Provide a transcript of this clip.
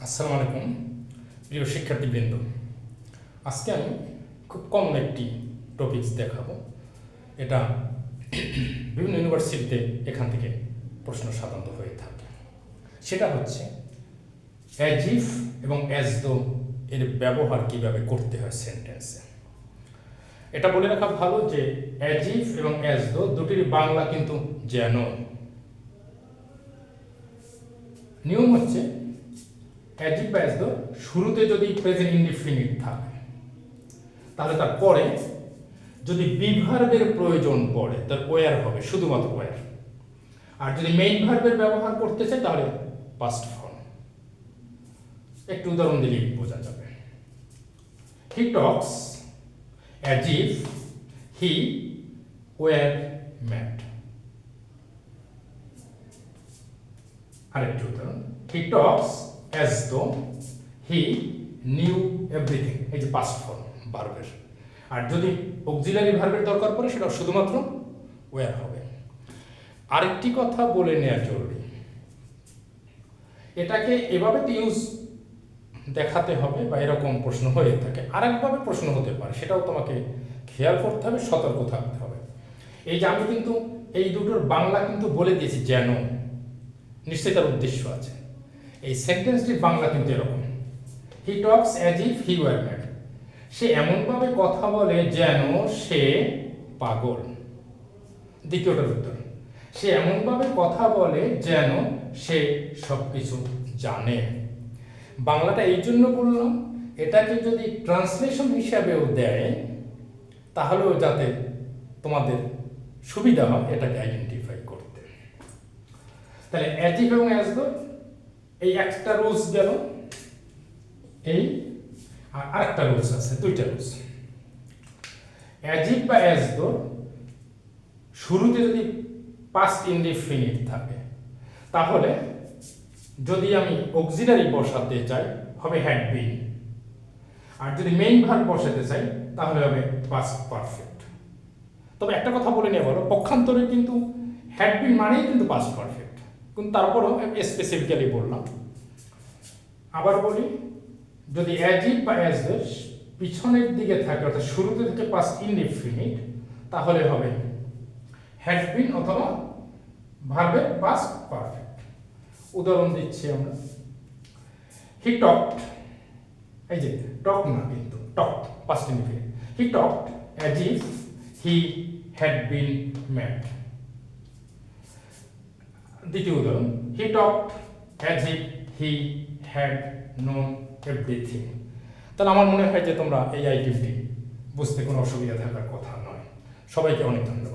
আসসালামু আলাইকুম প্রিয় শিক্ষার্থীবৃন্দ। আজকে আমি খুব কমন একটি টপিকস দেখাবো। এটা বিভিন্ন ইউনিভার্সিটিতে এখান থেকে প্রশ্ন সাধারণত হয়ে থাকে। সেটা হচ্ছে অ্যাজ ইফ এবং অ্যাজ দো এর ব্যবহার কিভাবে করতে হয় সেন্টেন্সে। এটা বলে রাখা ভালো যে অ্যাজ ইফ এবং অ্যাজ দো দুটির বাংলা কিন্তু যেন। নিয়ম হচ্ছে অ্যাজ ইফ বা অ্যাজ দো শুরুতে যদি প্রেজেন্ট ইনডিফিনিট থাকে তাহলে তার পরে যদি বি ভার্বের প্রয়োজন পড়ে তার ওয়্যার হবে, শুধুমাত্র ওয়্যার। আর যদি মেইন ভার্বের ব্যবহার করতে চাই তাহলে পাস্ট ফর্ম। একটু উদাহরণ দিলেই বোঝা যাবে। He talks as if he were mad. আরেকটি উদাহরণ, হি talks as though he knew everything. এই যে পাস্ট ফর্ম ভার্বের। আর যদি অক্সিলারি ভার্বের দরকার পড়ে সেটা শুধুমাত্র ওয়্যার হবে। আরেকটি কথা বলে নেওয়া জরুরি, এটাকে এভাবে তো ইউজ দেখাতে হবে বা এরকম প্রশ্ন হয়ে থাকে, আরেকভাবে প্রশ্ন হতে পারে, সেটাও তোমাকে খেয়াল করতে হবে, সতর্ক থাকতে হবে। এই যে আমি কিন্তু এই দুটোর বাংলা কিন্তু বলে দিয়েছি যেন, নিশ্চয়ই তার উদ্দেশ্য আছে। এই সেন্টেন্সটির বাংলা কিন্তু এরকম, he talks as if he were mad. সে এমনভাবে কথা বলে যেন সে পাগল। দ্বিতীয়টার উত্তর, সে এমনভাবে কথা বলে যেন সে সব কিছু জানে। বাংলাটা এই জন্য বললাম, এটাকে যদি ট্রান্সলেশন হিসাবেও দেয় তাহলেও যাতে তোমাদের সুবিধা হয় এটাকে আইডেন্টিফাই করতে। তাহলে অ্যাজ ইফ এবং অ্যাজ দো এই একটা রুলস গেল, এই আর আরেকটা রুলস আছে, দুইটা রুলস। অ্যাজ ইফ বা অ্যাজ দো শুরুতে যদি পাস্ট ইনডিফিনিট থাকে তাহলে যদি আমি অক্সিলারি বসাতে চাই হবে হ্যাড বিন, আর যদি মেইন ভার্ব বসাতে চাই তাহলে হবে পাস্ট পারফেক্ট। তবে একটা কথা বলে নিয়ে বলো, পক্ষান্তরে কিন্তু হ্যাড বিন মানেই কিন্তু পাস্ট পারফেক্ট, কিন্তু তারপরও স্পেসিফিক্যালি বললাম। আবার বলি, যদি অ্যাজ ইফ বা অ্যাজ দো পিছনের দিকে থাকে অর্থাৎ শুরুতে থেকে পাস্ট ইনডিফিনিট তাহলে হবে হ্যাড বিন অথবা ভার্বের পাস্ট পারফেক্ট। উদাহরণ দিচ্ছি আমরা, হি টকড, এই যে টক না কিন্তু talked past indefinite, he talked as if he had been mad. দ্বিতীয় উদাহরণ, হি talked as if he had known everything. তাহলে আমার মনে হয় যে তোমরা এই আইটেমটি বুঝতে কোনো অসুবিধা থাকার কথা নয়। সবাইকে অনেক ধন্যবাদ।